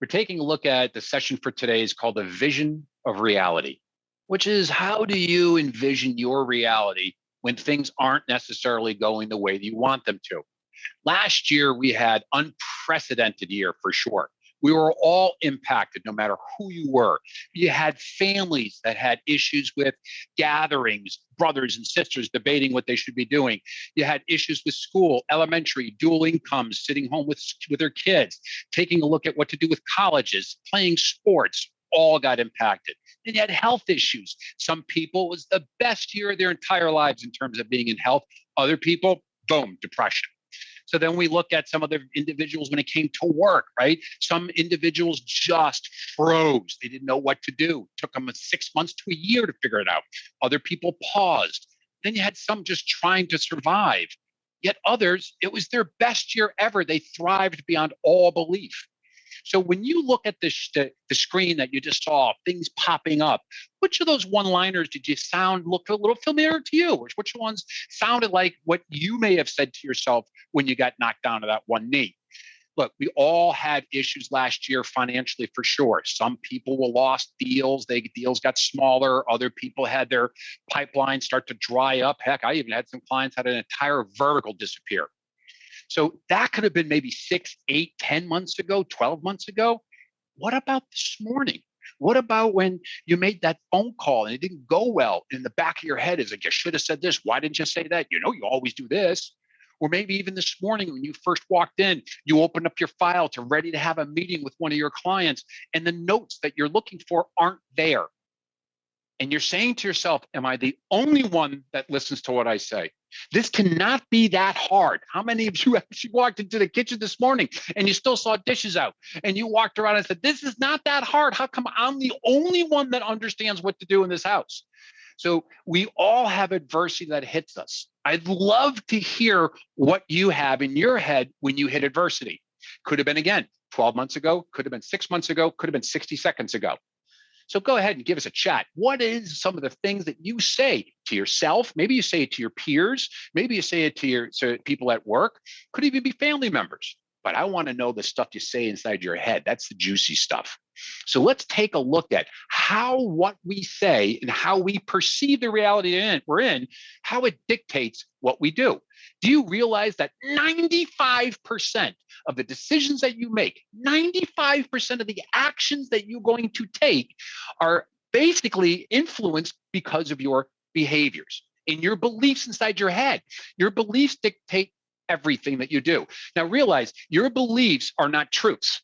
We're taking a look at the session for today is called the vision of reality, which is how do you envision your reality when things aren't necessarily going the way that you want them to? Last year, we had unprecedented year for sure. We were all impacted no matter who you were. You had families that had issues with gatherings, brothers and sisters debating what they should be doing. You had issues with school, elementary, dual incomes, sitting home with their kids, taking a look at what to do with colleges, playing sports, all got impacted. And you had health issues. Some people, it was the best year of their entire lives in terms of being in health. Other people, boom, depression. So then we look at some of the individuals when it came to work, right? Some individuals just froze. They didn't know what to do. It took them 6 months to a year to figure it out. Other people paused. Then you had some just trying to survive. Yet others, it was their best year ever. They thrived beyond all belief. So when you look at the screen that you just saw, things popping up, which of those one-liners did you look a little familiar to you? Which ones sounded like what you may have said to yourself when you got knocked down to that one knee? Look, we all had issues last year financially for sure. Some people were lost deals. Deals got smaller. Other people had their pipeline start to dry up. Heck, I even had some clients had an entire vertical disappear. So that could have been maybe 6, 8, 10 months ago, 12 months ago. What about this morning? What about when you made that phone call and it didn't go well? In the back of your head is like, you should have said this. Why didn't you say that? You know, you always do this. Or maybe even this morning when you first walked in, you opened up your file to ready to have a meeting with one of your clients and the notes that you're looking for aren't there. And you're saying to yourself, am I the only one that listens to what I say? This cannot be that hard. How many of you actually walked into the kitchen this morning and you still saw dishes out and you walked around and said, this is not that hard. How come I'm the only one that understands what to do in this house? So we all have adversity that hits us. I'd love to hear what you have in your head when you hit adversity. Could have been, again, 12 months ago, could have been 6 months ago, could have been 60 seconds ago. So go ahead and give us a chat. What is some of the things that you say to yourself? Maybe you say it to your peers. Maybe you say it to people at work. Could even be family members. But I want to know the stuff you say inside your head. That's the juicy stuff. So let's take a look at how what we say and how we perceive the reality we're in, how it dictates what we do. Do you realize that 95% of the decisions that you make, 95% of the actions that you're going to take are basically influenced because of your behaviors and your beliefs inside your head? Your beliefs dictate everything that you do. Now realize your beliefs are not truths.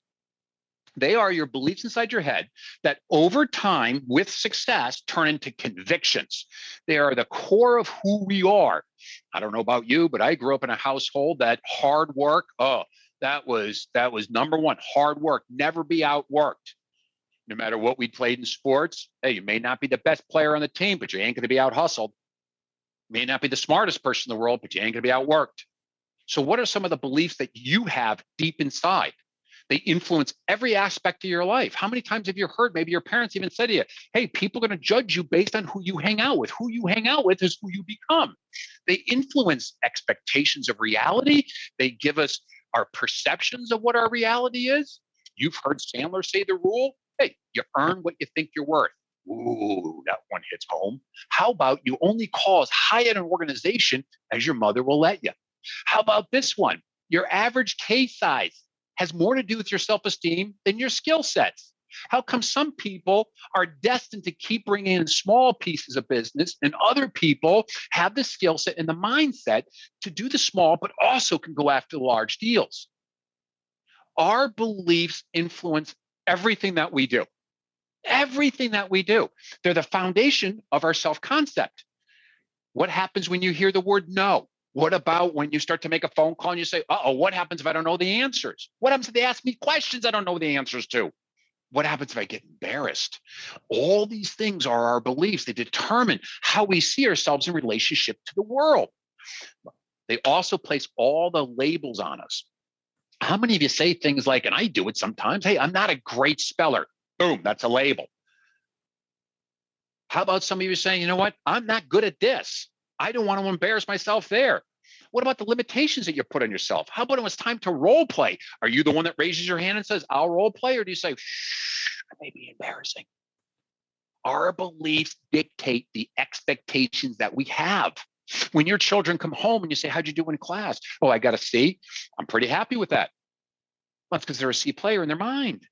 They are your beliefs inside your head that over time with success turn into convictions. They are the core of who we are. I don't know about you, but I grew up in a household that hard work, that was number one, hard work, never be outworked. No matter what we played in sports, hey, you may not be the best player on the team, but you ain't going to be out hustled. You may not be the smartest person in the world, but you ain't going to be outworked. So what are some of the beliefs that you have deep inside? They influence every aspect of your life. How many times have you heard, maybe your parents even said to you, hey, people are going to judge you based on who you hang out with. Who you hang out with is who you become. They influence expectations of reality. They give us our perceptions of what our reality is. You've heard Sandler say the rule, hey, you earn what you think you're worth. Ooh, that one hits home. How about you only call as high at an organization as your mother will let you? How about this one? Your average case size has more to do with your self-esteem than your skill sets. How come some people are destined to keep bringing in small pieces of business and other people have the skill set and the mindset to do the small, but also can go after the large deals? Our beliefs influence everything that we do. Everything that we do. They're the foundation of our self-concept. What happens when you hear the word no? What about when you start to make a phone call and you say, what happens if I don't know the answers? What happens if they ask me questions I don't know the answers to? What happens if I get embarrassed? All these things are our beliefs. They determine how we see ourselves in relationship to the world. They also place all the labels on us. How many of you say things like, and I do it sometimes, hey, I'm not a great speller. Boom, that's a label. How about some of you saying, you know what? I'm not good at this. I don't want to embarrass myself there. What about the limitations that you put on yourself? How about when it's time to role play? Are you the one that raises your hand and says, I'll role play? Or do you say, shh, that may be embarrassing? Our beliefs dictate the expectations that we have. When your children come home and you say, how'd you do in class? Oh, I got a C. I'm pretty happy with that. Well, that's because they're a C player in their mind.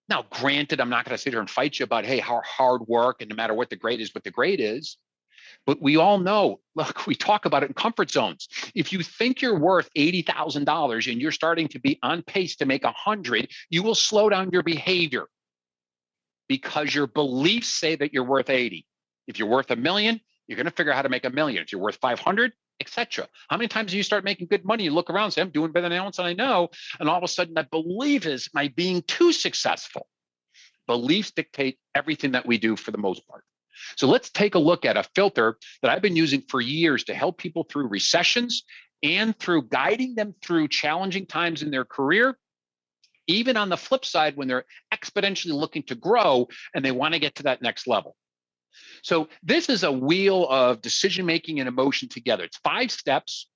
Now, granted, I'm not going to sit here and fight you about, hey, how hard work and no matter what the grade is, what the grade is. But we all know, look, we talk about it in comfort zones. If you think you're worth $80,000 and you're starting to be on pace to make 100, you will slow down your behavior because your beliefs say that you're worth 80. If you're worth $1 million, you're going to figure out how to make $1 million. If you're worth 500, etc. How many times do you start making good money? You look around and say, I'm doing better than anyone else, and I know. And all of a sudden, that belief is, am I being too successful? Beliefs dictate everything that we do for the most part. So let's take a look at a filter that I've been using for years to help people through recessions and through guiding them through challenging times in their career. Even on the flip side, when they're exponentially looking to grow and they want to get to that next level. So this is a wheel of decision-making and emotion together. It's 5 steps.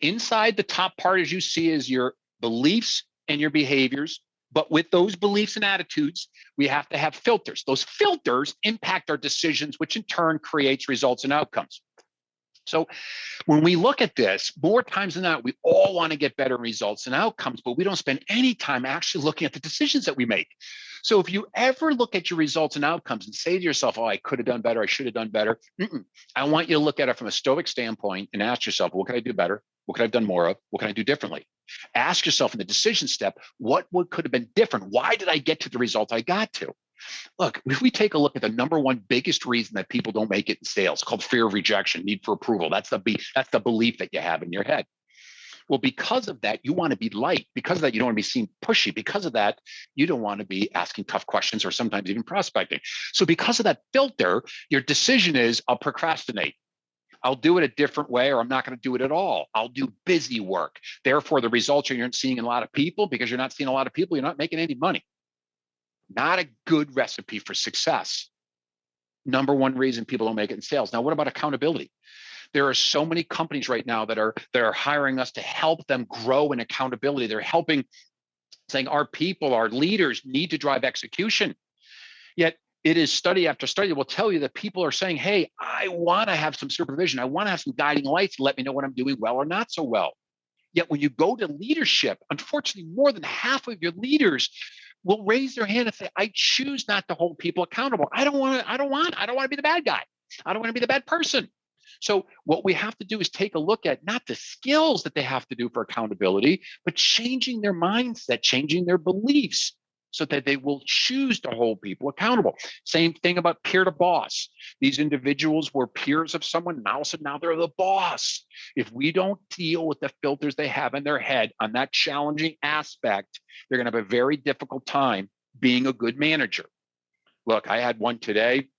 Inside the top part, as you see, is your beliefs and your behaviors. But with those beliefs and attitudes, we have to have filters. Those filters impact our decisions, which in turn creates results and outcomes. So when we look at this, more times than not, we all want to get better results and outcomes, but we don't spend any time actually looking at the decisions that we make. So if you ever look at your results and outcomes and say to yourself, oh, I could have done better, I should have done better. I want you to look at it from a stoic standpoint and ask yourself, what can I do better? What could I have done more of? What can I do differently? Ask yourself in the decision step, what could have been different? Why did I get to the result I got to? Look, if we take a look at the number one biggest reason that people don't make it in sales, called fear of rejection, need for approval. That's the belief that you have in your head. Well, because of that, you want to be light. Because of that, you don't want to be seen pushy. Because of that, you don't want to be asking tough questions or sometimes even prospecting. So because of that filter, your decision is, I'll procrastinate. I'll do it a different way, or I'm not going to do it at all. I'll do busy work. Therefore, the results you're not seeing in a lot of people, because you're not seeing a lot of people, you're not making any money. Not a good recipe for success. Number one reason people don't make it in sales. Now, what about accountability? There are so many companies right now that are hiring us to help them grow in accountability. They're helping, saying our people, our leaders need to drive execution. Yet it is study after study will tell you that people are saying, hey, I want to have some supervision. I want to have some guiding lights to let me know what I'm doing well or not so well. Yet when you go to leadership, unfortunately, more than half of your leaders will raise their hand and say, I choose not to hold people accountable. I don't want to be the bad guy. I don't want to be the bad person. So what we have to do is take a look at not the skills that they have to do for accountability, but changing their mindset, changing their beliefs so that they will choose to hold people accountable. Same thing about peer to boss. These individuals were peers of someone, now they're the boss. If we don't deal with the filters they have in their head on that challenging aspect, they're going to have a very difficult time being a good manager. Look, I had one today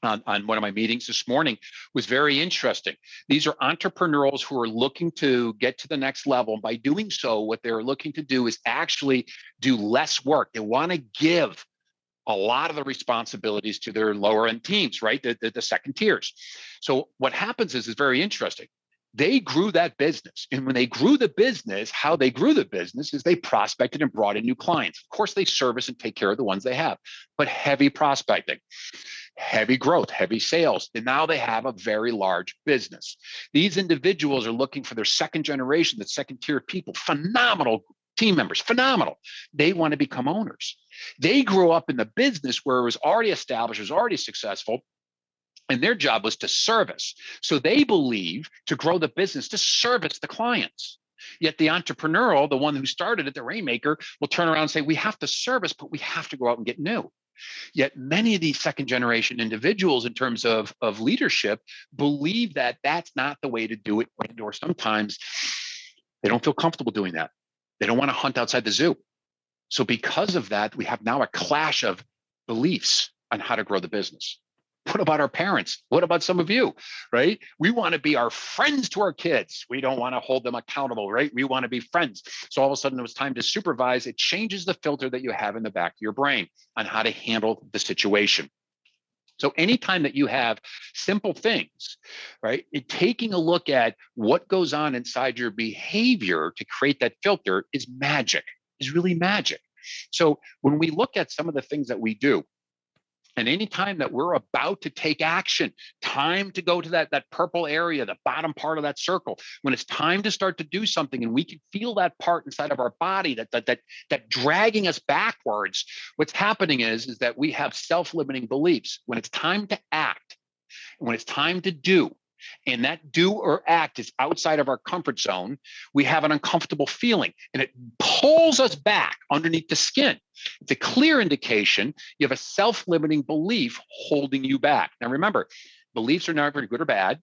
on one of my meetings this morning. Was very interesting. These are entrepreneurs who are looking to get to the next level. And by doing so, what they're looking to do is actually do less work. They want to give a lot of the responsibilities to their lower end teams, right? The second tiers. So what happens is very interesting. They grew that business. And when they grew the business, how they grew the business is they prospected and brought in new clients. Of course, they service and take care of the ones they have, but heavy prospecting, heavy growth, heavy sales. And now they have a very large business. These individuals are looking for their second generation, the second tier of people, phenomenal team members, phenomenal. They want to become owners. They grew up in the business where it was already established, it was already successful, and their job was to service. So they believe to grow the business, to service the clients. Yet the entrepreneurial, the one who started it, the rainmaker, will turn around and say, we have to service, but we have to go out and get new. Yet many of these second generation individuals in terms of leadership believe that that's not the way to do it, or sometimes they don't feel comfortable doing that. They don't want to hunt outside the zoo. So because of that, we have now a clash of beliefs on how to grow the business. What about our parents? What about some of you, right? We want to be our friends to our kids. We don't want to hold them accountable, right? We want to be friends. So all of a sudden it was time to supervise. It changes the filter that you have in the back of your brain on how to handle the situation. So anytime that you have simple things, right, taking a look at what goes on inside your behavior to create that filter is magic, is really magic. So when we look at some of the things that we do, and anytime that we're about to take action, time to go to that purple area, the bottom part of that circle, when it's time to start to do something and we can feel that part inside of our body that dragging us backwards, what's happening is that we have self-limiting beliefs. When it's time to act, when it's time to do, and that do or act is outside of our comfort zone, we have an uncomfortable feeling and it pulls us back underneath the skin. It's a clear indication you have a self-limiting belief holding you back. Now, remember, beliefs are never good or bad.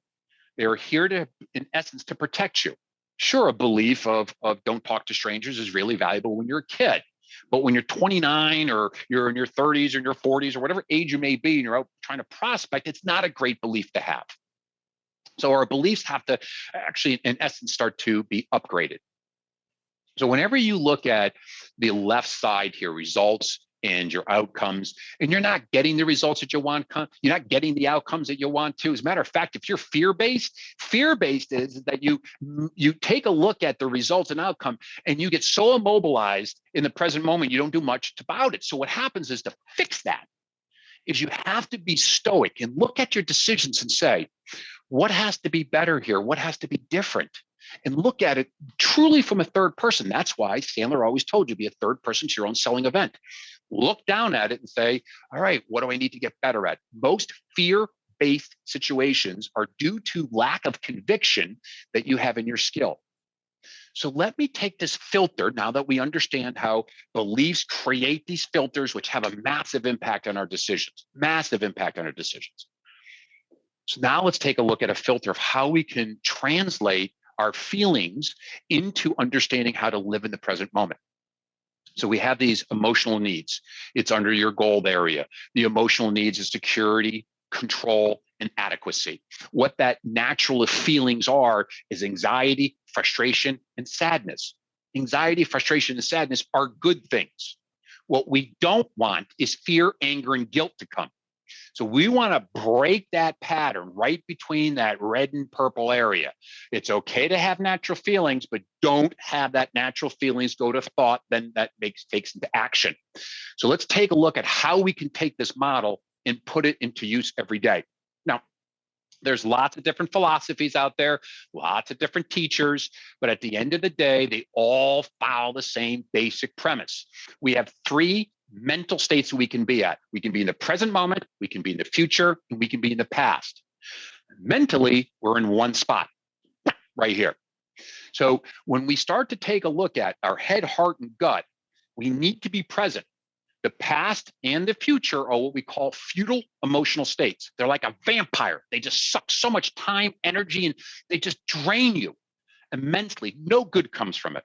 They are here to, in essence, to protect you. Sure, a belief of don't talk to strangers is really valuable when you're a kid. But when you're 29 or you're in your 30s or in your 40s or whatever age you may be and you're out trying to prospect, it's not a great belief to have. So our beliefs have to actually, in essence, start to be upgraded. So whenever you look at the left side here, results and your outcomes, and you're not getting the results that you want, you're not getting the outcomes that you want to. As a matter of fact, if you're fear-based is that you take a look at the results and outcome and you get so immobilized in the present moment, you don't do much about it. So what happens is to fix that is you have to be stoic and look at your decisions and say, what has to be better here? What has to be different? And look at it truly from a third person. That's why Sandler always told you be a third person to your own selling event. Look down at it and say, all right, what do I need to get better at? Most fear-based situations are due to lack of conviction that you have in your skill. So let me take this filter now that we understand how beliefs create these filters, which have a massive impact on our decisions, massive impact on our decisions. So now let's take a look at a filter of how we can translate our feelings into understanding how to live in the present moment. So we have these emotional needs. It's under your gold area. The emotional needs is security, control, and adequacy. What that natural feelings are is anxiety, frustration, and sadness. Anxiety, frustration, and sadness are good things. What we don't want is fear, anger, and guilt to come. So we want to break that pattern right between that red and purple area. It's okay to have natural feelings, but don't have that natural feelings go to thought, then that takes into action. So let's take a look at how we can take this model and put it into use every day. Now, there's lots of different philosophies out there, lots of different teachers, but at the end of the day, they all follow the same basic premise. We have three mental states that we can be at. We can be in the present moment, we can be in the future, and we can be in the past. Mentally, we're in one spot right here. So when we start to take a look at our head, heart, and gut, we need to be present. The past and the future are what we call futile emotional states. They're like a vampire. They just suck so much time, energy, and they just drain you immensely. No good comes from it.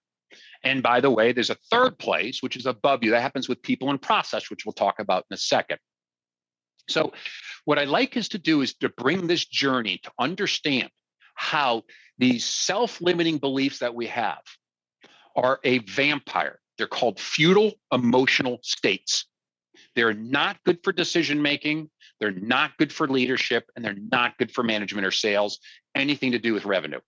And by the way, there's a third place, which is above you. That happens with people in process, which we'll talk about in a second. So what I like is to bring this journey to understand how these self-limiting beliefs that we have are a vampire. They're called futile emotional states. They're not good for decision making. They're not good for leadership, and they're not good for management or sales, anything to do with revenue.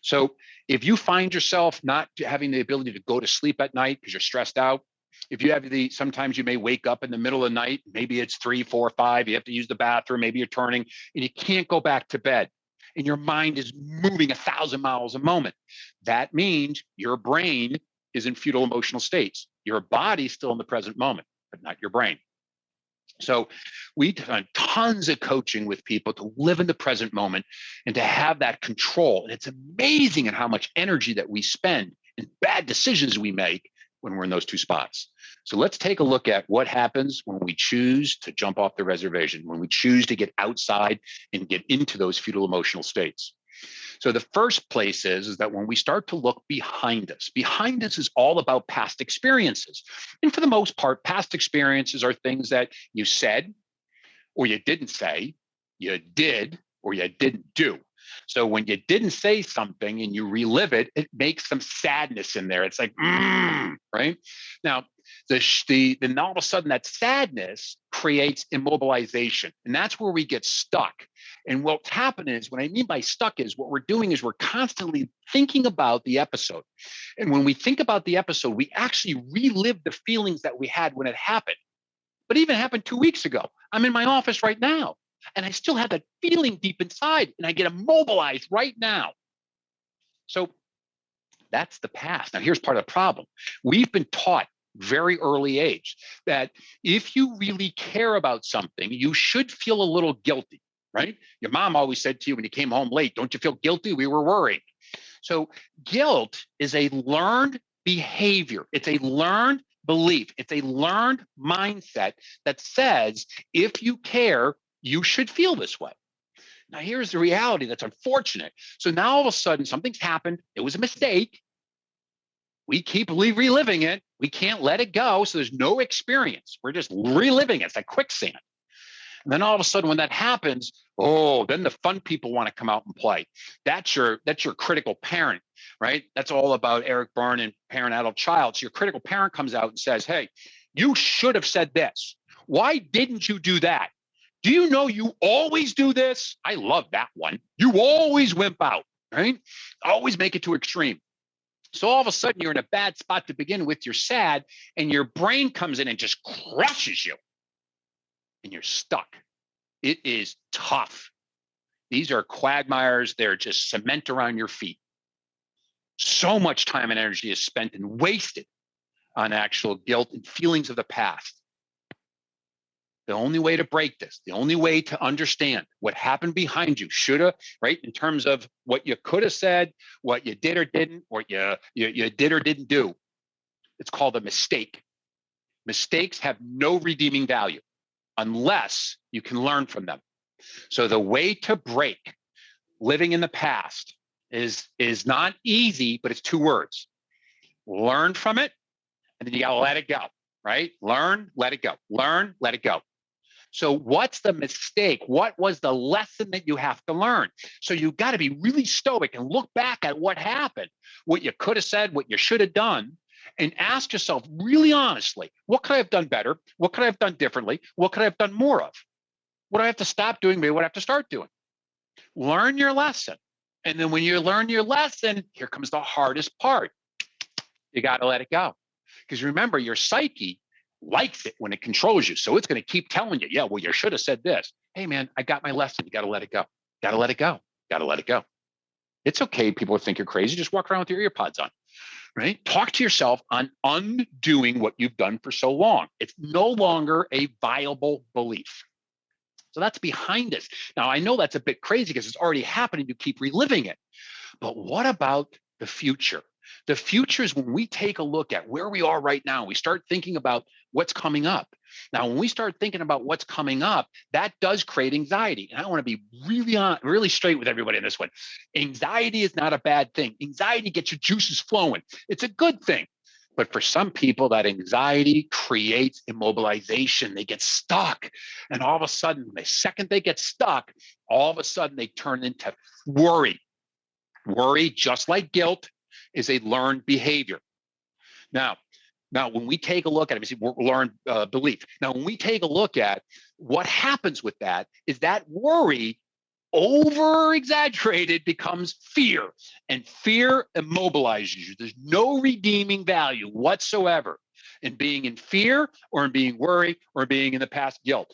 So if you find yourself not having the ability to go to sleep at night because you're stressed out, if you have sometimes you may wake up in the middle of the night, maybe it's 3, 4, 5, you have to use the bathroom, maybe you're turning and you can't go back to bed and your mind is moving 1,000 miles a moment. That means your brain is in futile emotional states. Your body's still in the present moment, but not your brain. So we've done tons of coaching with people to live in the present moment and to have that control. And it's amazing at how much energy that we spend and bad decisions we make when we're in those two spots. So let's take a look at what happens when we choose to jump off the reservation, when we choose to get outside and get into those futile emotional states. So the first place is that when we start to look behind us is all about past experiences. And for the most part, past experiences are things that you said or you didn't say, you did or you didn't do. So when you didn't say something and you relive it, it makes some sadness in there. It's like, right? Now, then all of a sudden that sadness creates immobilization. And that's where we get stuck. And what's happened is, what I mean by stuck is what we're doing is we're constantly thinking about the episode. And when we think about the episode, we actually relive the feelings that we had when it happened. But even happened 2 weeks ago. I'm in my office right now, and I still have that feeling deep inside, and I get immobilized right now. So that's the past. Now, here's part of the problem. We've been taught very early age that if you really care about something, you should feel a little guilty, right? Your mom always said to you when you came home late, don't you feel guilty? We were worried. So guilt is a learned behavior. It's a learned belief. It's a learned mindset that says, if you care, you should feel this way. Now, here's the reality that's unfortunate. So now all of a sudden, something's happened. It was a mistake. We keep reliving it. We can't let it go. So there's no experience. We're just reliving it. It's like quicksand. And then all of a sudden, when that happens, then the fun people want to come out and play. That's your critical parent, right? That's all about Eric Berne and Parent, Adult, Child. So your critical parent comes out and says, hey, you should have said this. Why didn't you do that? Do you know you always do this? I love that one. You always wimp out, right? Always make it to extreme. So all of a sudden, you're in a bad spot to begin with. You're sad, and your brain comes in and just crushes you. And you're stuck. It is tough. These are quagmires. They're just cement around your feet. So much time and energy is spent and wasted on actual guilt and feelings of the past. The only way to break this, the only way to understand what happened behind you, shoulda, right? In terms of what you could have said, what you did or didn't, or you did or didn't do. It's called a mistake. Mistakes have no redeeming value unless you can learn from them. So the way to break living in the past is not easy, but it's 2 words. Learn from it, and then you gotta let it go, right? Learn, let it go. Learn, let it go. So what's the mistake? What was the lesson that you have to learn? So you've got to be really stoic and look back at what happened, what you could have said, what you should have done, and ask yourself really honestly, what could I have done better? What could I have done differently? What could I have done more of? What do I have to stop doing? Maybe what I have to start doing? Learn your lesson. And then when you learn your lesson, here comes the hardest part. You got to let it go. Because remember, your psyche likes it when it controls you. So it's going to keep telling you, yeah, well, you should have said this. Hey, man, I got my lesson. You got to let it go. Got to let it go. Got to let it go. It's okay. People think you're crazy. Just walk around with your ear pods on, right? Talk to yourself on undoing what you've done for so long. It's no longer a viable belief. So that's behind us. Now, I know that's a bit crazy because it's already happening. You keep reliving it. But what about the future? The future is when we take a look at where we are right now. We start thinking about what's coming up. Now, when we start thinking about what's coming up, that does create anxiety. And I want to be really straight with everybody in this one. Anxiety is not a bad thing. Anxiety gets your juices flowing. It's a good thing. But for some people, that anxiety creates immobilization. They get stuck. And all of a sudden, the second they get stuck, all of a sudden they turn into worry. Worry, just like guilt, is a learned behavior. Now, when we take a look at it, we learned belief. Now, when we take a look at what happens with that, is that worry over exaggerated becomes fear, and fear immobilizes you. There's no redeeming value whatsoever in being in fear or in being worried or being in the past guilt.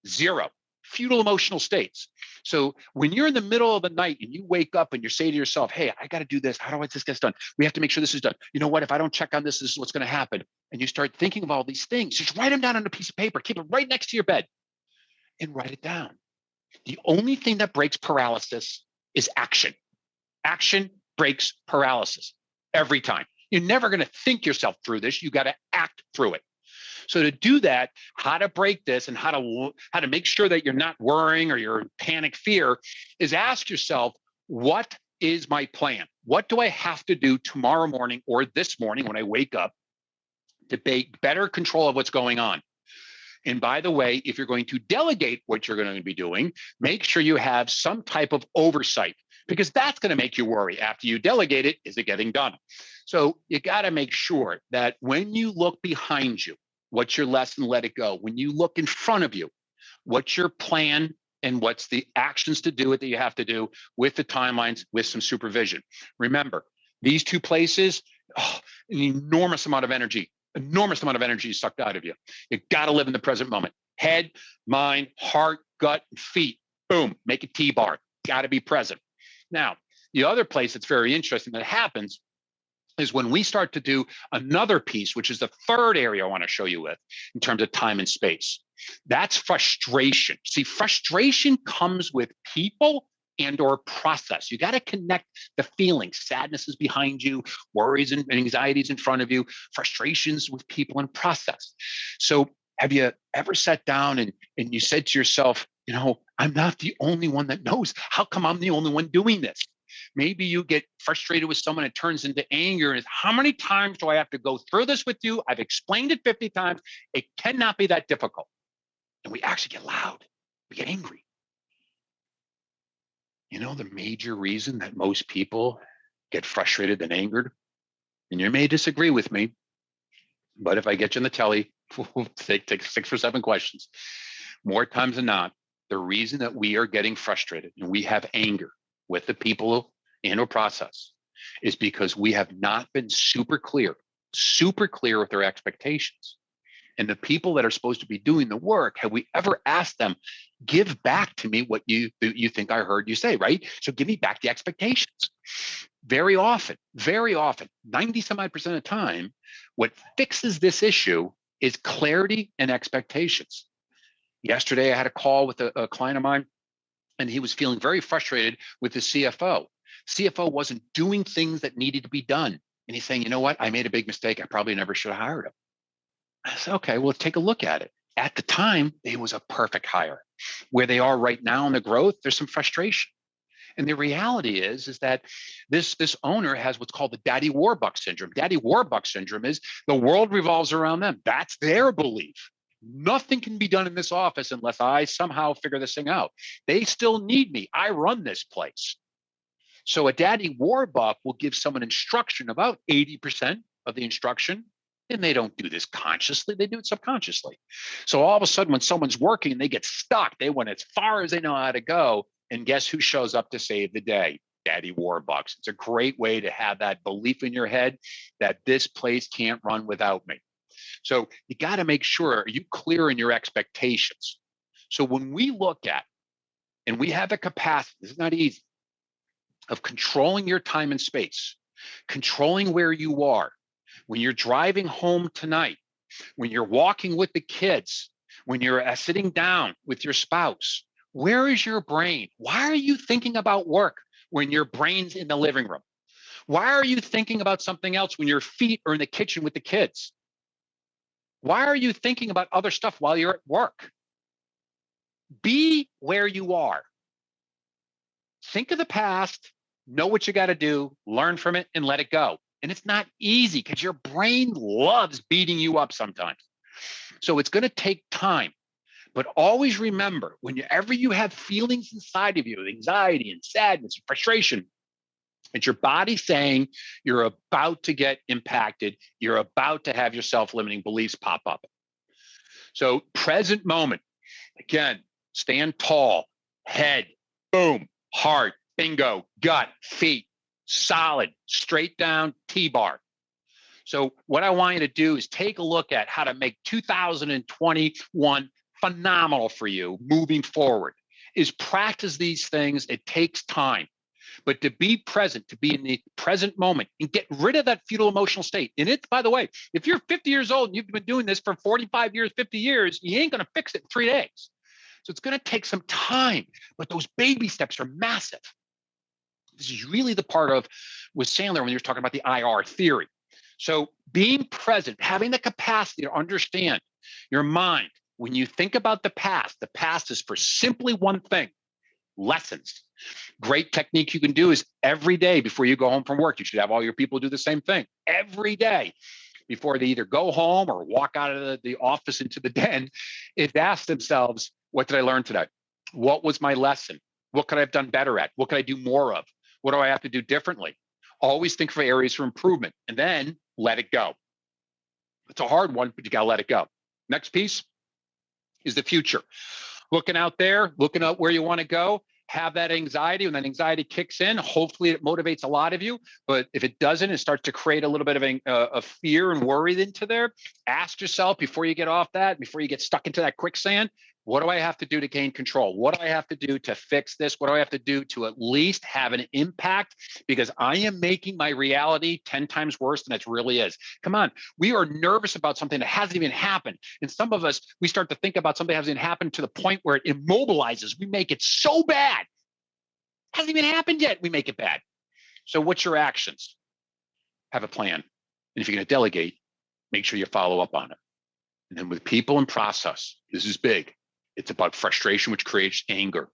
Zero. Futile emotional states. So when you're in the middle of the night and you wake up and you say to yourself, hey, I got to do this. How do this get done? We have to make sure this is done. You know what? If I don't check on this, this is what's going to happen. And you start thinking of all these things. Just write them down on a piece of paper. Keep it right next to your bed and write it down. The only thing that breaks paralysis is action. Action breaks paralysis every time. You're never going to think yourself through this. You got to act through it. So to do that, how to break this and how to make sure that you're not worrying or you're in panic fear is ask yourself, what is my plan? What do I have to do tomorrow morning or this morning when I wake up to take better control of what's going on? And by the way, if you're going to delegate what you're going to be doing, make sure you have some type of oversight, because that's going to make you worry. After you delegate it, is it getting done? So you got to make sure that when you look behind you, What's your lesson? Let it go. When you look in front of you, what's your plan and what's the actions to do it that you have to do with the timelines, with some supervision. Remember, these two places, an enormous amount of energy is sucked out of you. You got to live in the present moment. Head, mind, heart, gut, and feet. Boom, make a T-bar. Got to be present. Now, the other place that's very interesting that happens is when we start to do another piece, which is the third area I want to show you with in terms of time and space. That's frustration. See, frustration comes with people and or process. You got to connect the feelings. Sadness is behind you, worries and anxieties in front of you, frustrations with people and process. So have you ever sat down and you said to yourself, I'm not the only one that knows. How come I'm the only one doing this? Maybe you get frustrated with someone, it turns into anger. And how many times do I have to go through this with you? I've explained it 50 times. It cannot be that difficult. And we actually get loud. We get angry. The major reason that most people get frustrated and angered, and you may disagree with me, but if I get you on the telly, we'll take 6 or 7 questions. More times than not, the reason that we are getting frustrated and we have anger with the people and or process is because we have not been super clear with their expectations. And the people that are supposed to be doing the work, have we ever asked them, give back to me what you think I heard you say, right? So give me back the expectations. Very often, 90 some odd percent of the time, what fixes this issue is clarity and expectations. Yesterday, I had a call with a client of mine, and he was feeling very frustrated with the CFO. CFO wasn't doing things that needed to be done. And he's saying, you know what? I made a big mistake. I probably never should have hired him. I said, okay, well, take a look at it. At the time, it was a perfect hire. Where they are right now in the growth, there's some frustration. And the reality is that this owner has what's called the Daddy Warbuck syndrome. Daddy Warbuck syndrome is the world revolves around them. That's their belief. Nothing can be done in this office unless I somehow figure this thing out. They still need me. I run this place. So a Daddy Warbuck will give someone instruction, about 80% of the instruction, and they don't do this consciously, they do it subconsciously. So all of a sudden, when someone's working and they get stuck, they went as far as they know how to go, and guess who shows up to save the day? Daddy Warbucks. It's a great way to have that belief in your head that this place can't run without me. So you got to make sure, are you clear in your expectations? So when we look at, and we have the capacity, this is not easy, of controlling your time and space, controlling where you are, when you're driving home tonight, when you're walking with the kids, when you're sitting down with your spouse, where is your brain? Why are you thinking about work when your brain's in the living room? Why are you thinking about something else when your feet are in the kitchen with the kids? Why are you thinking about other stuff while you're at work? Be where you are. Think of the past, know what you got to do, learn from it, and let it go. And it's not easy because your brain loves beating you up sometimes. So it's going to take time. But always remember, whenever you have feelings inside of you, anxiety and sadness and frustration, it's your body saying you're about to get impacted. You're about to have your self-limiting beliefs pop up. So present moment, again, stand tall, head, boom, heart, bingo, gut, feet, solid, straight down, T-bar. So what I want you to do is take a look at how to make 2021 phenomenal for you moving forward. Is practice these things. It takes time. But to be present, to be in the present moment and get rid of that fetal emotional state. And it's, by the way, if you're 50 years old and you've been doing this for 45 years, 50 years, you ain't going to fix it in 3 days. So it's going to take some time, but those baby steps are massive. This is really the part of with Sandler when he was talking about the IR theory. So being present, having the capacity to understand your mind. When you think about the past is for simply one thing, lessons. Great technique you can do is every day before you go home from work, you should have all your people do the same thing. Every day before they either go home or walk out of the office into the den, is ask themselves, what did I learn today? What was my lesson? What could I have done better at? What could I do more of? What do I have to do differently? Always think for areas for improvement and then let it go. It's a hard one, but you got to let it go. Next piece is the future. Looking out there, looking up where you want to go, have that anxiety. When that anxiety kicks in, hopefully it motivates a lot of you. But if it doesn't, it starts to create a little bit of fear and worry into there. Ask yourself before you get off that, before you get stuck into that quicksand, what do I have to do to gain control? What do I have to do to fix this? What do I have to do to at least have an impact? Because I am making my reality 10 times worse than it really is. Come on, we are nervous about something that hasn't even happened. And some of us, we start to think about something that hasn't happened to the point where it immobilizes. We make it so bad. It hasn't even happened yet. We make it bad. So what's your actions? Have a plan. And if you're going to delegate, make sure you follow up on it. And then with people and process, this is big. It's about frustration, which creates anger.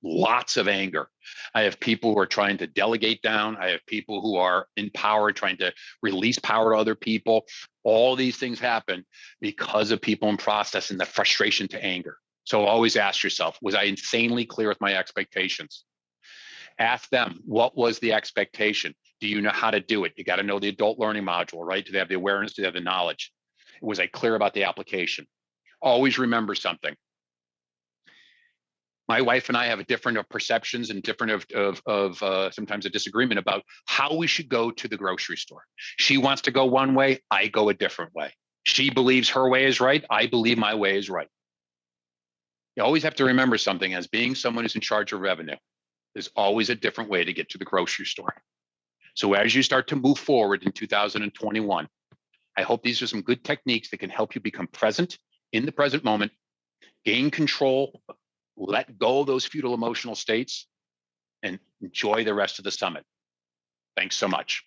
Lots of anger. I have people who are trying to delegate down. I have people who are in power, trying to release power to other people. All these things happen because of people and process and the frustration to anger. So always ask yourself, was I insanely clear with my expectations? Ask them, what was the expectation? Do you know how to do it? You got to know the adult learning module, right? Do they have the awareness? Do they have the knowledge? Was I clear about the application? Always remember something. My wife and I have a different of perceptions and different of sometimes a disagreement about how we should go to the grocery store. She wants to go one way, I go a different way. She believes her way is right, I believe my way is right. You always have to remember something as being someone who's in charge of revenue. There's always a different way to get to the grocery store. So as you start to move forward in 2021, I hope these are some good techniques that can help you become present in the present moment, gain control, let go of those futile emotional states, and enjoy the rest of the summit. Thanks so much.